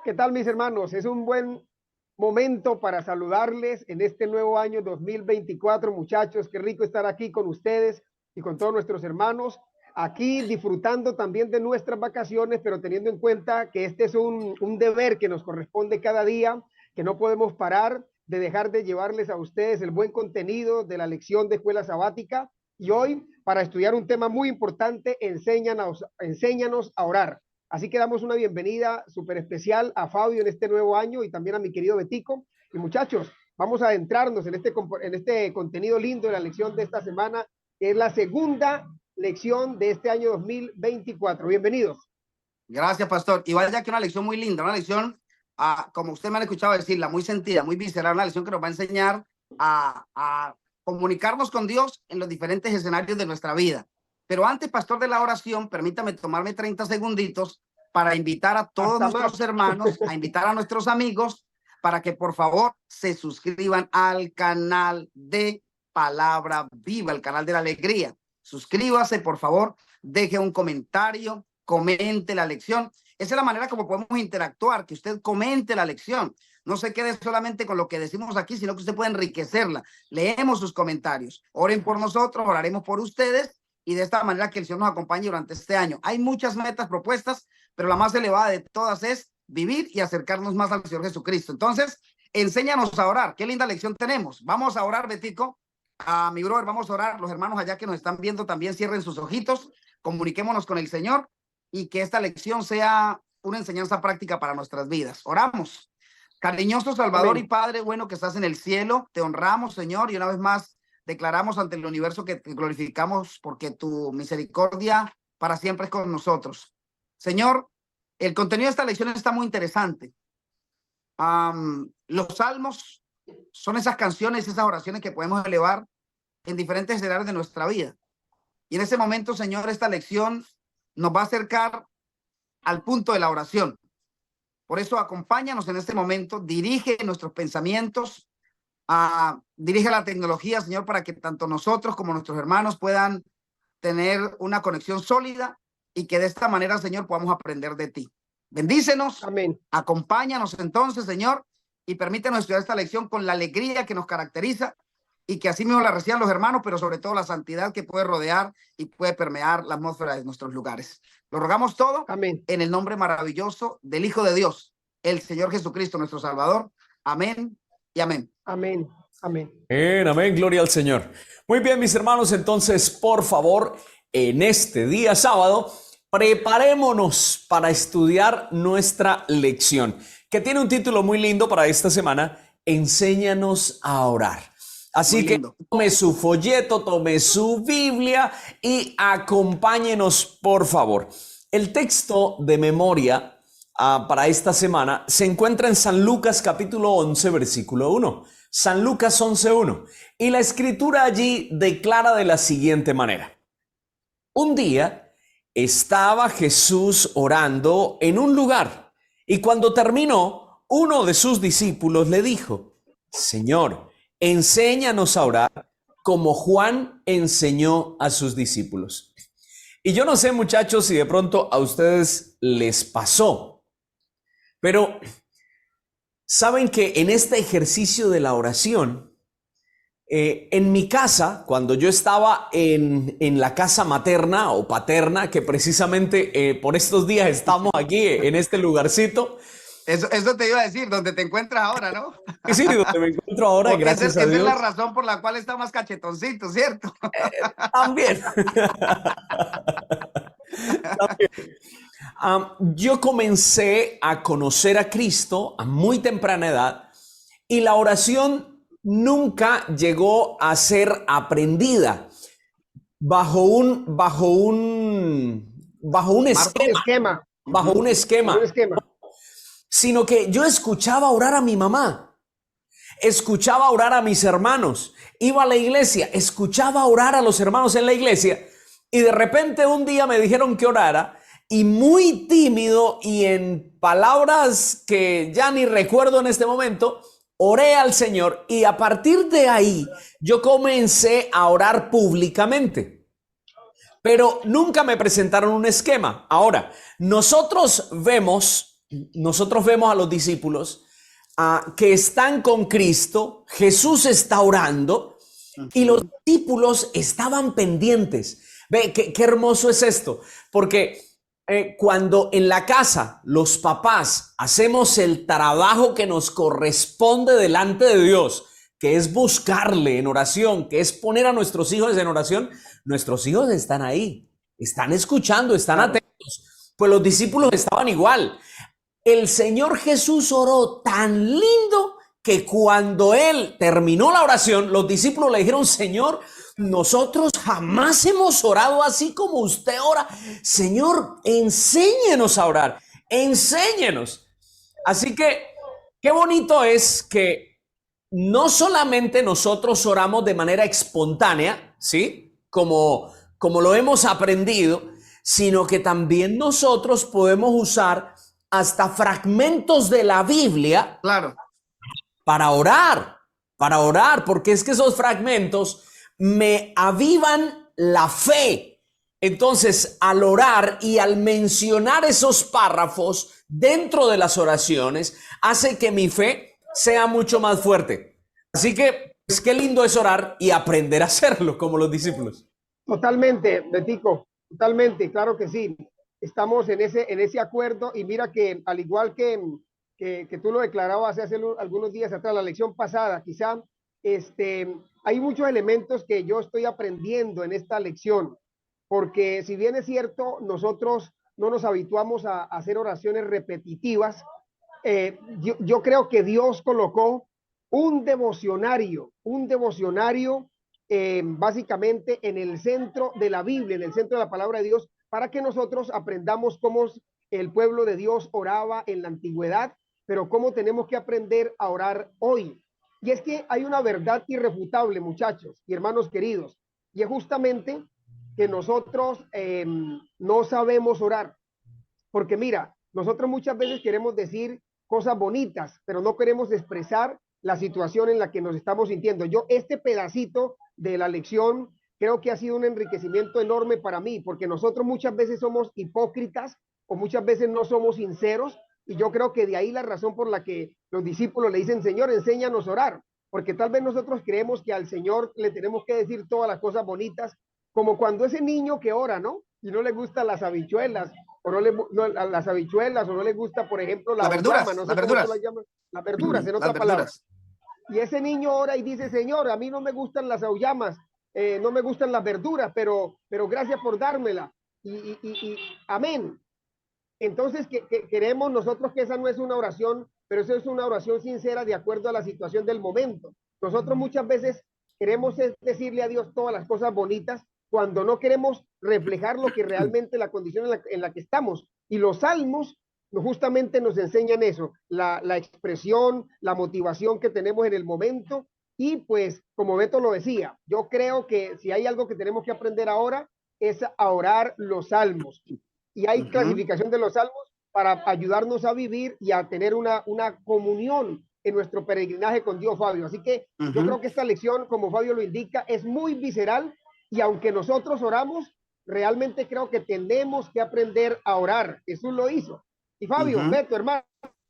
¿Qué tal, mis hermanos? Es un buen momento para saludarles en este nuevo año 2024, muchachos. Qué rico estar aquí con ustedes y con todos nuestros hermanos, aquí disfrutando también de nuestras vacaciones, pero teniendo en cuenta que este es un deber que nos corresponde cada día, que no podemos parar de dejar de llevarles a ustedes el buen contenido de la lección de escuela sabática. Y hoy, para estudiar un tema muy importante, enséñanos a orar. Así que damos una bienvenida súper especial a Fabio en este nuevo año y también a mi querido Betico. Y muchachos, vamos a adentrarnos en este contenido lindo de la lección de esta semana, que es la segunda lección de este año 2024. Bienvenidos. Gracias, pastor. Y vaya que una lección muy linda, una lección, como usted me han escuchado decirla, muy sentida, muy visceral, una lección que nos va a enseñar a comunicarnos con Dios en los diferentes escenarios de nuestra vida. Pero antes, pastor, de la oración, permítame tomarme 30 segunditos para invitar a todos nuestros hermanos, a invitar a nuestros amigos, para que por favor se suscriban al canal de Palabra Viva, el canal de la alegría. Suscríbase, por favor, deje un comentario, comente la lección. Esa es la manera como podemos interactuar, que usted comente la lección. No se quede solamente con lo que decimos aquí, sino que usted puede enriquecerla. Leemos sus comentarios. Oren por nosotros, oraremos por ustedes y de esta manera que el Señor nos acompañe durante este año. Hay muchas metas propuestas, pero la más elevada de todas es vivir y acercarnos más al Señor Jesucristo. Entonces, enséñanos a orar. Qué linda lección tenemos. Vamos a orar, Betico. A mi brother, vamos a orar. Los hermanos allá que nos están viendo también cierren sus ojitos. Comuniquémonos con el Señor y que esta lección sea una enseñanza práctica para nuestras vidas. Oramos. Cariñoso Salvador Amén. Y Padre bueno que estás en el cielo, te honramos, Señor, y una vez más declaramos ante el universo que te glorificamos porque tu misericordia para siempre es con nosotros. Señor, el contenido de esta lección está muy interesante. Los salmos son esas canciones, esas oraciones que podemos elevar en diferentes escenarios de nuestra vida. Y en ese momento, Señor, esta lección nos va a acercar al punto de la oración. Por eso acompáñanos en este momento, dirige nuestros pensamientos, dirige la tecnología, Señor, para que tanto nosotros como nuestros hermanos puedan tener una conexión sólida y que de esta manera, Señor, podamos aprender de ti. Bendícenos, amén. Acompáñanos entonces, Señor, y permítenos estudiar esta lección con la alegría que nos caracteriza y que así mismo la reciban los hermanos, pero sobre todo la santidad que puede rodear y puede permear la atmósfera de nuestros lugares. Lo rogamos todo, amén, en el nombre maravilloso del Hijo de Dios, el Señor Jesucristo, nuestro Salvador. Amén y amén. Amén. Amén. Amén, gloria al Señor. Muy bien, mis hermanos, entonces, por favor, en este día sábado, preparémonos para estudiar nuestra lección, que tiene un título muy lindo para esta semana: Enséñanos a orar. Así que tome su folleto, tome su Biblia y acompáñenos, por favor. El texto de memoria para esta semana se encuentra en San Lucas capítulo 11, versículo 1. San Lucas 11:1. Y la escritura allí declara de la siguiente manera: un día estaba Jesús orando en un lugar, y cuando terminó, uno de sus discípulos le dijo: Señor, enséñanos a orar como Juan enseñó a sus discípulos. Y yo no sé, muchachos, si de pronto a ustedes les pasó, pero saben que en este ejercicio de la oración, en mi casa, cuando yo estaba en la casa materna o paterna, que precisamente por estos días estamos aquí en este lugarcito. Eso te iba a decir, donde te encuentras ahora, ¿no? Sí, donde me encuentro ahora, porque gracias a Dios. Esa es la razón por la cual está más cachetoncito, ¿cierto? También. También. Yo comencé a conocer a Cristo a muy temprana edad y la oración nunca llegó a ser aprendida bajo un esquema, sino que yo escuchaba orar a mi mamá, escuchaba orar a mis hermanos, iba a la iglesia, escuchaba orar a los hermanos en la iglesia, y de repente un día me dijeron que orara, y muy tímido y en palabras que ya ni recuerdo en este momento, oré al Señor, y a partir de ahí yo comencé a orar públicamente. Pero nunca me presentaron un esquema. Ahora, nosotros vemos nosotros vemos a los discípulos que están con Cristo, Jesús está orando y los discípulos estaban pendientes. Ve, qué hermoso es esto, porque cuando en la casa los papás hacemos el trabajo que nos corresponde delante de Dios, que es buscarle en oración, que es poner a nuestros hijos en oración, nuestros hijos están ahí, están escuchando, están atentos. Pues los discípulos estaban igual. El Señor Jesús oró tan lindo que cuando Él terminó la oración, los discípulos le dijeron, Señor, nosotros jamás hemos orado así como usted ora. Señor, enséñenos a orar, enséñenos. Así que qué bonito es que no solamente nosotros oramos de manera espontánea, ¿sí? Como lo hemos aprendido, sino que también nosotros podemos usar hasta fragmentos de la Biblia, Claro, para orar, porque es que esos fragmentos me avivan la fe. Entonces, al orar y al mencionar esos párrafos dentro de las oraciones, hace que mi fe sea mucho más fuerte. Así que, pues, qué lindo es orar y aprender a hacerlo como los discípulos. Totalmente, Betico, totalmente, claro que sí. Estamos en ese acuerdo y mira que al igual que tú lo declarabas hace algunos días atrás, la lección pasada, quizá hay muchos elementos que yo estoy aprendiendo en esta lección, porque si bien es cierto, nosotros no nos habituamos a hacer oraciones repetitivas, yo creo que Dios colocó un devocionario básicamente en el centro de la Biblia, en el centro de la palabra de Dios, para que nosotros aprendamos cómo el pueblo de Dios oraba en la antigüedad, pero cómo tenemos que aprender a orar hoy. Y es que hay una verdad irrefutable, muchachos y hermanos queridos, y es justamente que nosotros no sabemos orar. Porque mira, nosotros muchas veces queremos decir cosas bonitas, pero no queremos expresar la situación en la que nos estamos sintiendo. Este pedacito de la lección creo que ha sido un enriquecimiento enorme para mí, porque nosotros muchas veces somos hipócritas o muchas veces no somos sinceros, y yo creo que de ahí la razón por la que los discípulos le dicen, Señor, enséñanos a orar, porque tal vez nosotros creemos que al Señor le tenemos que decir todas las cosas bonitas, como cuando ese niño que ora, ¿no? Y no le gustan las habichuelas, o las habichuelas, o no le gusta, por ejemplo, la auyama, no sé cómo se la llama, las verduras, en otras palabras. Y ese niño ora y dice, Señor, a mí no me gustan las auyamas, no me gustan las verduras, pero gracias por dármela. Y amén. Entonces, queremos nosotros que esa no es una oración, pero eso es una oración sincera de acuerdo a la situación del momento. Nosotros muchas veces queremos decirle a Dios todas las cosas bonitas cuando no queremos reflejar lo que realmente la condición en la que estamos. Y los salmos justamente nos enseñan eso, la expresión, la motivación que tenemos en el momento. Y pues, como Beto lo decía, yo creo que si hay algo que tenemos que aprender ahora es a orar los salmos. Y hay clasificación de los salmos para ayudarnos a vivir y a tener una comunión en nuestro peregrinaje con Dios, Fabio. Así que yo creo que esta lección, como Fabio lo indica, es muy visceral, y aunque nosotros oramos, realmente creo que tenemos que aprender a orar. Jesús lo hizo. Y Fabio, Beto, hermano,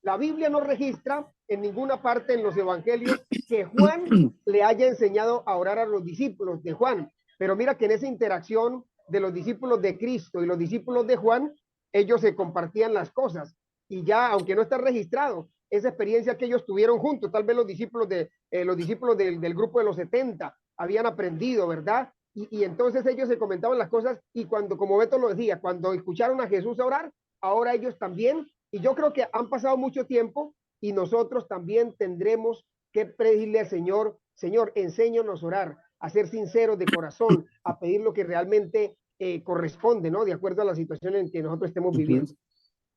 la Biblia no registra en ninguna parte en los evangelios que Juan le haya enseñado a orar a los discípulos de Juan. Pero mira que en esa interacción de los discípulos de Cristo y los discípulos de Juan, ellos se compartían las cosas. Y ya, aunque no está registrado, esa experiencia que ellos tuvieron juntos, tal vez los discípulos del grupo de los 70 habían aprendido, ¿verdad? Y entonces ellos se comentaban las cosas, y cuando, como Beto lo decía, cuando escucharon a Jesús orar, ahora ellos también, y yo creo que han pasado mucho tiempo, y nosotros también tendremos que pedirle al Señor, Señor, enséñanos a orar, a ser sinceros de corazón, a pedir lo que realmente corresponde, ¿no? De acuerdo a la situación en que nosotros estemos viviendo.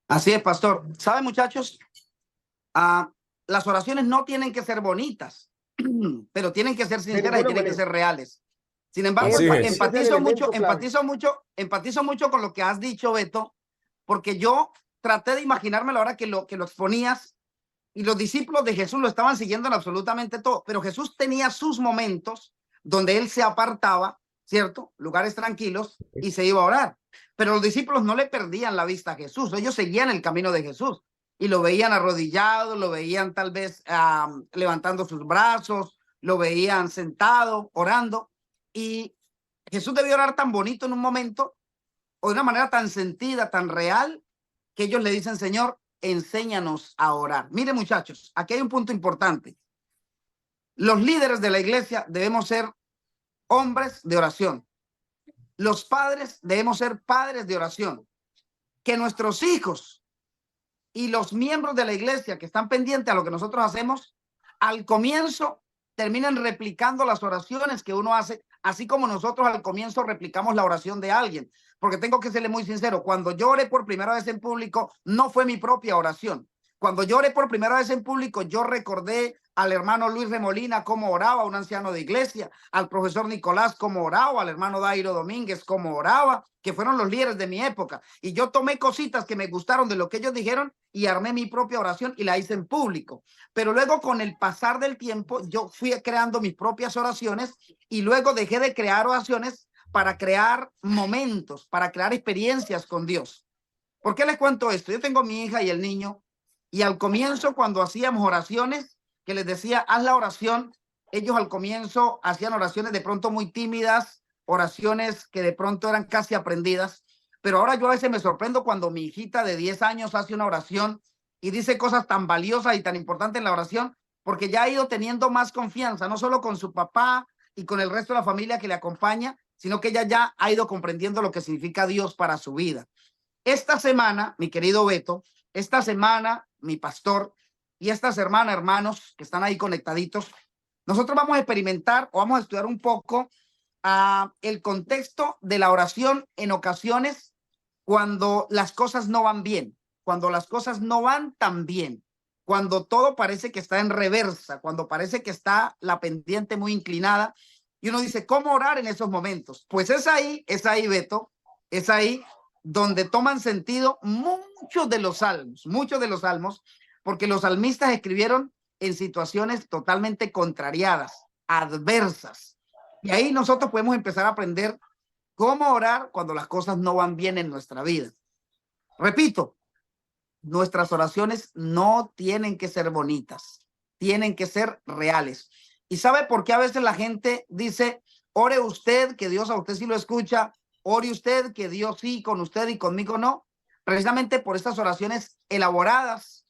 Así es, pastor. ¿Saben, muchachos? Las oraciones no tienen que ser bonitas, pero tienen que ser sinceras y tienen que ser reales. Sin embargo, empatizo mucho con lo que has dicho, Beto, porque yo traté de imaginármelo ahora que lo exponías, y los discípulos de Jesús lo estaban siguiendo en absolutamente todo, pero Jesús tenía sus momentos donde él se apartaba, ¿cierto? Lugares tranquilos, y se iba a orar. Pero los discípulos no le perdían la vista a Jesús, ellos seguían el camino de Jesús. y lo veían arrodillado, lo veían tal vez levantando sus brazos, lo veían sentado, orando. Y Jesús debió orar tan bonito en un momento, o de una manera tan sentida, tan real, que ellos le dicen, Señor, enséñanos a orar. Miren, muchachos, aquí hay un punto importante. Los líderes de la iglesia debemos ser hombres de oración. Los padres debemos ser padres de oración. Que nuestros hijos y los miembros de la iglesia que están pendientes a lo que nosotros hacemos, al comienzo terminan replicando las oraciones que uno hace, así como nosotros al comienzo replicamos la oración de alguien. Porque tengo que serle muy sincero, cuando yo oré por primera vez en público, no fue mi propia oración. Cuando yo oré por primera vez en público, yo recordé al hermano Luis Remolina cómo oraba, un anciano de iglesia, al profesor Nicolás cómo oraba, al hermano Dairo Domínguez cómo oraba, que fueron los líderes de mi época. Y yo tomé cositas que me gustaron de lo que ellos dijeron y armé mi propia oración y la hice en público. Pero luego, con el pasar del tiempo, yo fui creando mis propias oraciones y luego dejé de crear oraciones para crear momentos, para crear experiencias con Dios. ¿Por qué les cuento esto? Yo tengo a mi hija y el niño, y al comienzo, cuando hacíamos oraciones, que les decía, haz la oración, ellos al comienzo hacían oraciones de pronto muy tímidas, oraciones que de pronto eran casi aprendidas, pero ahora yo a veces me sorprendo cuando mi hijita de 10 años hace una oración y dice cosas tan valiosas y tan importantes en la oración, porque ya ha ido teniendo más confianza, no solo con su papá y con el resto de la familia que le acompaña, sino que ella ya ha ido comprendiendo lo que significa Dios para su vida. Esta semana, mi querido Beto, esta semana, mi pastor, y estas hermanas, hermanos que están ahí conectaditos, nosotros vamos a experimentar o vamos a estudiar un poco el contexto de la oración en ocasiones cuando las cosas no van bien, cuando las cosas no van tan bien, cuando todo parece que está en reversa, cuando parece que está la pendiente muy inclinada, y uno dice, ¿cómo orar en esos momentos? Pues es ahí, Beto, es ahí donde toman sentido muchos de los salmos, porque los salmistas escribieron en situaciones totalmente contrariadas, adversas. Y ahí nosotros podemos empezar a aprender cómo orar cuando las cosas no van bien en nuestra vida. Repito, nuestras oraciones no tienen que ser bonitas, tienen que ser reales. ¿Y sabe por qué a veces la gente dice, ore usted, que Dios a usted sí lo escucha, ore usted, que Dios sí, con usted y conmigo no? Precisamente por estas oraciones elaboradas,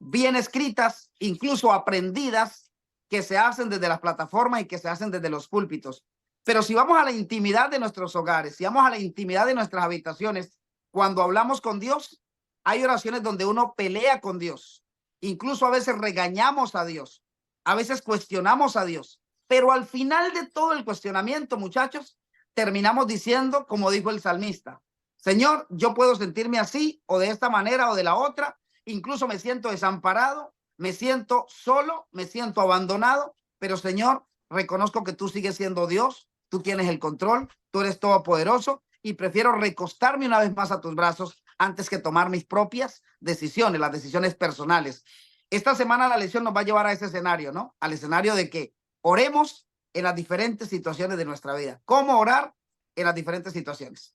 bien escritas, incluso aprendidas, que se hacen desde las plataformas y que se hacen desde los púlpitos. Pero si vamos a la intimidad de nuestros hogares, si vamos a la intimidad de nuestras habitaciones, cuando hablamos con Dios, hay oraciones donde uno pelea con Dios, incluso a veces regañamos a Dios, a veces cuestionamos a Dios, pero al final de todo el cuestionamiento, muchachos, terminamos diciendo, como dijo el salmista, Señor, yo puedo sentirme así o de esta manera o de la otra, incluso me siento desamparado, me siento solo, me siento abandonado, pero Señor, reconozco que tú sigues siendo Dios, tú tienes el control, tú eres todopoderoso y prefiero recostarme una vez más a tus brazos antes que tomar mis propias decisiones, las decisiones personales. Esta semana la lección nos va a llevar a ese escenario, ¿no? Al escenario de que oremos en las diferentes situaciones de nuestra vida. ¿Cómo orar en las diferentes situaciones?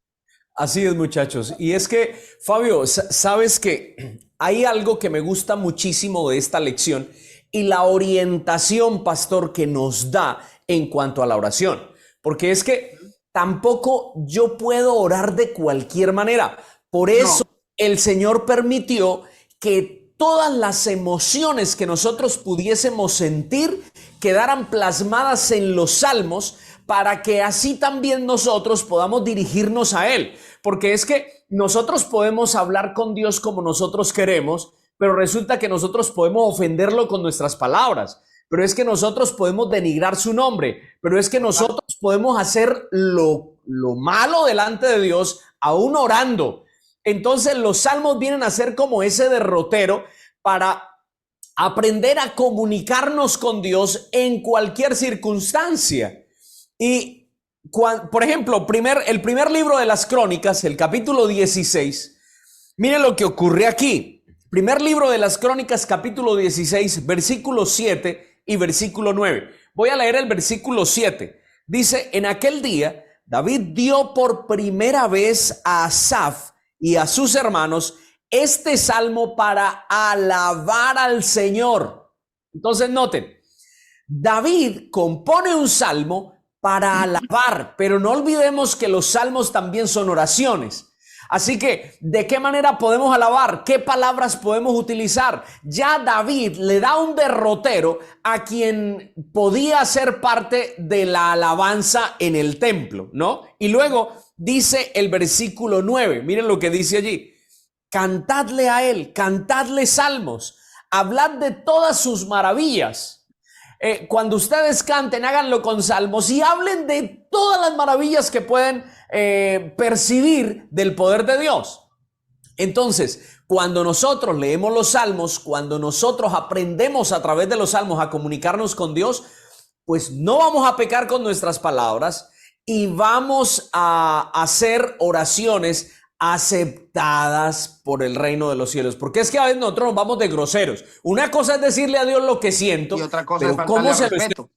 Así es, muchachos. Y es que, Fabio, sabes que hay algo que me gusta muchísimo de esta lección y la orientación, pastor, que nos da en cuanto a la oración. Porque es que tampoco yo puedo orar de cualquier manera. Por eso el Señor permitió que todas las emociones que nosotros pudiésemos sentir quedaran plasmadas en los salmos, para que así también nosotros podamos dirigirnos a Él. Porque es que nosotros podemos hablar con Dios como nosotros queremos, pero resulta que nosotros podemos ofenderlo con nuestras palabras. Pero es que nosotros podemos denigrar su nombre. Pero es que nosotros podemos hacer lo malo delante de Dios, aún orando. Entonces los salmos vienen a ser como ese derrotero para aprender a comunicarnos con Dios en cualquier circunstancia. Y, por ejemplo, el primer libro de las Crónicas, el capítulo 16, miren lo que ocurre aquí. Primer libro de las Crónicas, capítulo 16, versículo 7 y versículo 9. Voy a leer el versículo 7. Dice, en aquel día, David dio por primera vez a Asaf y a sus hermanos este salmo para alabar al Señor. Entonces noten, David compone un salmo para alabar, pero no olvidemos que los salmos también son oraciones. Así que, ¿de qué manera podemos alabar? ¿Qué palabras podemos utilizar? Ya David le da un derrotero a quien podía ser parte de la alabanza en el templo, ¿no? Y luego dice el versículo 9, miren lo que dice allí. Cantadle a él, cantadle salmos, hablad de todas sus maravillas. Cuando ustedes canten, háganlo con salmos y hablen de todas las maravillas que pueden percibir del poder de Dios. Entonces, cuando nosotros leemos los salmos, cuando nosotros aprendemos a través de los salmos a comunicarnos con Dios, pues no vamos a pecar con nuestras palabras y vamos a hacer oraciones aceptadas por el reino de los cielos. Porque es que a veces nosotros nos vamos de groseros. Una cosa es decirle a Dios lo que siento, Y otra cosa es pero ¿cómo se lo respeto.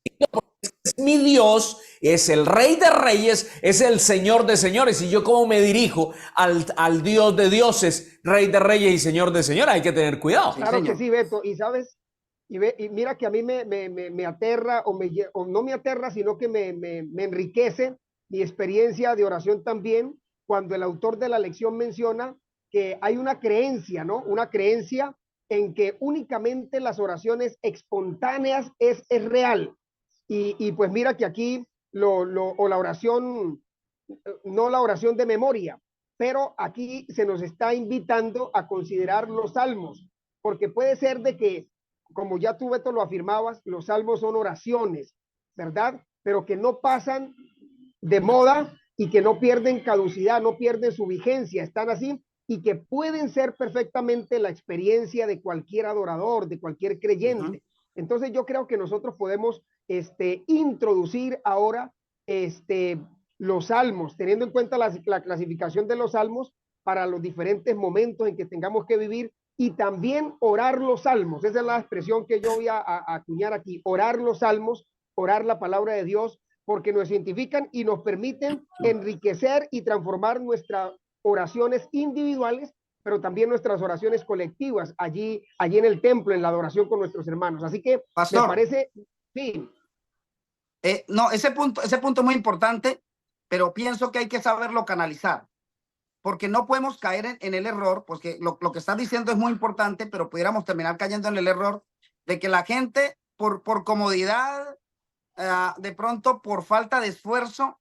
es mi Dios, es el Rey de Reyes, es el Señor de Señores, y yo cómo me dirijo al Dios de dioses, Rey de Reyes y Señor de Señores? Hay que tener cuidado. Sí, Claro señor. que sí, Beto. Y sabes, y mira que a mí me aterra, o no me aterra, sino que me enriquece mi experiencia de oración también, cuando el autor de la lección menciona que hay una creencia, ¿no? Una creencia en que únicamente las oraciones espontáneas es real. Y pues mira que aquí o la oración, no la oración de memoria, pero aquí se nos está invitando a considerar los salmos, porque puede ser de que, como ya tú, Beto, lo afirmabas, los salmos son oraciones, ¿verdad? Pero que no pasan de moda y que no pierden caducidad, no pierden su vigencia, están así, y que pueden ser perfectamente la experiencia de cualquier adorador, de cualquier creyente. Entonces yo creo que nosotros podemos introducir ahora los salmos, teniendo en cuenta la clasificación de los salmos para los diferentes momentos en que tengamos que vivir, y también orar los salmos. Esa es la expresión que yo voy a acuñar aquí: orar los salmos, orar la palabra de Dios, porque nos identifican y nos permiten enriquecer y transformar nuestras oraciones individuales, pero también nuestras oraciones colectivas allí en el templo, en la adoración con nuestros hermanos. Así que Pastor, me parece, sí. No, ese punto es muy importante, pero pienso que hay que saberlo canalizar, porque no podemos caer en el error, porque lo que estás diciendo es muy importante, pero pudiéramos terminar cayendo en el error de que la gente, por comodidad, de pronto por falta de esfuerzo,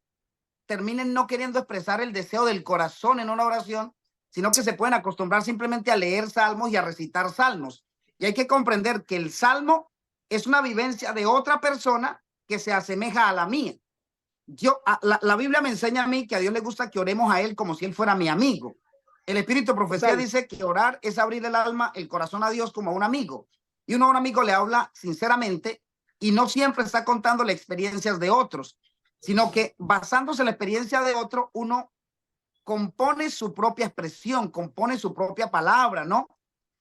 terminen no queriendo expresar el deseo del corazón en una oración, sino que se pueden acostumbrar simplemente a leer salmos y a recitar salmos. Y hay que comprender que el salmo es una vivencia de otra persona que se asemeja a la mía. La Biblia me enseña a mí que a Dios le gusta que oremos a Él como si Él fuera mi amigo. El Espíritu de Profecía dice que orar es abrir el alma, el corazón a Dios como a un amigo. Y uno a un amigo le habla sinceramente y no siempre está contando las experiencias de otros, sino que basándose en la experiencia de otro, uno compone su propia expresión, compone su propia palabra, ¿no?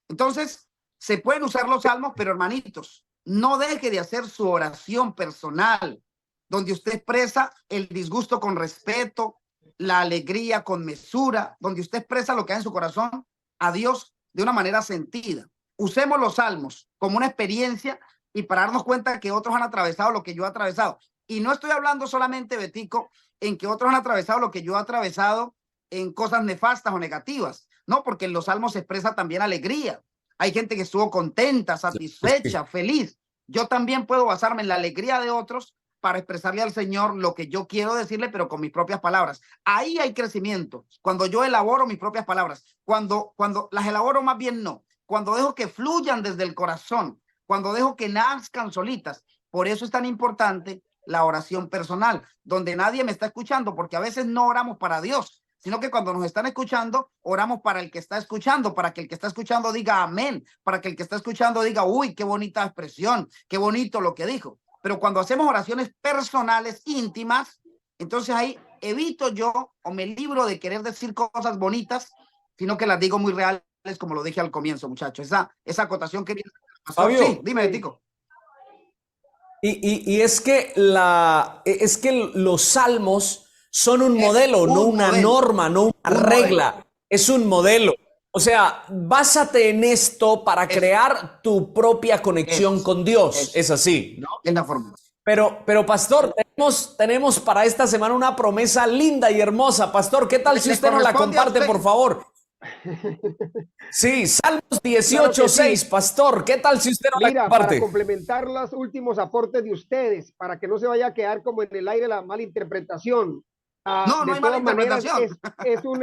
Entonces, se pueden usar los salmos, pero hermanitos, no deje de hacer su oración personal, donde usted expresa el disgusto con respeto, la alegría con mesura, donde usted expresa lo que hay en su corazón a Dios de una manera sentida. Usemos los salmos como una experiencia y para darnos cuenta que otros han atravesado lo que yo he atravesado. Y no estoy hablando solamente, Betico, en que otros han atravesado lo que yo he atravesado en cosas nefastas o negativas, no, porque en los salmos se expresa también alegría. Hay gente que estuvo contenta, satisfecha, feliz. Yo también puedo basarme en la alegría de otros para expresarle al Señor lo que yo quiero decirle, pero con mis propias palabras. Ahí hay crecimiento. Cuando yo elaboro mis propias palabras, cuando las elaboro más bien no, cuando dejo que fluyan desde el corazón, cuando dejo que nazcan solitas. Por eso es tan importante la oración personal, donde nadie me está escuchando, porque a veces no oramos para Dios, sino que cuando nos están escuchando, oramos para el que está escuchando, para que el que está escuchando diga amén, para que el que está escuchando diga, uy, qué bonita expresión, qué bonito lo que dijo. Pero cuando hacemos oraciones personales, íntimas, entonces ahí evito yo o me libro de querer decir cosas bonitas, sino que las digo muy reales, como lo dije al comienzo, muchachos. Esa acotación que viene. Fabio, sí, dime, Tico. Y es que los salmos son un modelo, no una norma, no una regla. Es un modelo. O sea, básate en esto para crear tu propia conexión con Dios. Es así, ¿no? Es la forma. Pero pastor, tenemos para esta semana una promesa linda y hermosa. Pastor, ¿qué tal si usted nos la comparte, por favor? Sí, Salmos 18:6, sí. Pastor, ¿qué tal si usted nos la comparte? Para complementar los últimos aportes de ustedes, para que no se vaya a quedar como en el aire la mala interpretación. No hay mala interpretación. Es un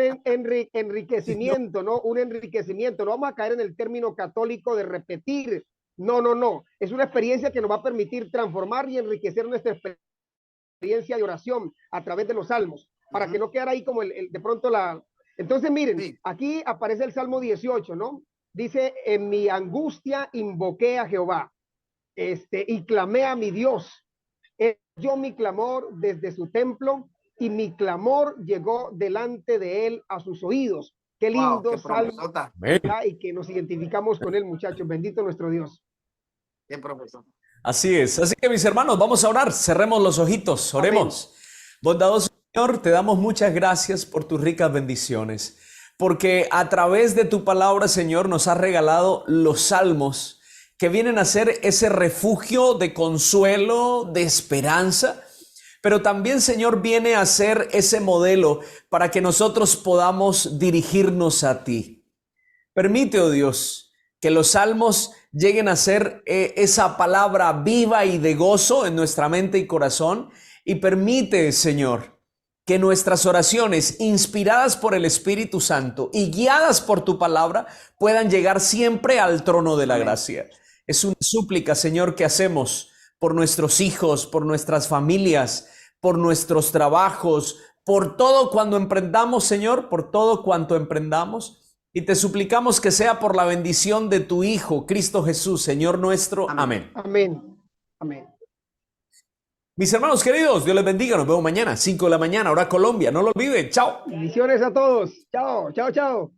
enriquecimiento, ¿no? Un enriquecimiento. No vamos a caer en el término católico de repetir. No. Es una experiencia que nos va a permitir transformar y enriquecer nuestra experiencia de oración a través de los salmos, para que no quede ahí como de pronto la... Entonces, miren, sí. Aquí aparece el Salmo 18, ¿no? Dice, en mi angustia invoqué a Jehová, y clamé a mi Dios. Yo mi clamor desde su templo, y mi clamor llegó delante de él a sus oídos. Qué lindo salmo, y que nos identificamos con él, muchachos. Bendito nuestro Dios. Qué profesor. Así es. Así que, mis hermanos, vamos a orar. Cerremos los ojitos. Oremos. Amén. Bondadoso Señor, te damos muchas gracias por tus ricas bendiciones, porque a través de tu palabra, Señor, nos has regalado los salmos que vienen a ser ese refugio de consuelo, de esperanza, pero también, Señor, viene a ser ese modelo para que nosotros podamos dirigirnos a ti. Permite, oh Dios, que los salmos lleguen a ser esa palabra viva y de gozo en nuestra mente y corazón, y permite, Señor, que nuestras oraciones, inspiradas por el Espíritu Santo y guiadas por tu palabra, puedan llegar siempre al trono de la gracia. Es una súplica, Señor, que hacemos por nuestros hijos, por nuestras familias, por nuestros trabajos, por todo cuando emprendamos, Señor, por todo cuanto emprendamos. Y te suplicamos que sea por la bendición de tu Hijo, Cristo Jesús, Señor nuestro. Amén. Amén. Amén. Mis hermanos queridos, Dios les bendiga. Nos vemos mañana, 5 de la mañana, hora Colombia. No lo olviden. Chao. Bendiciones a todos. Chao.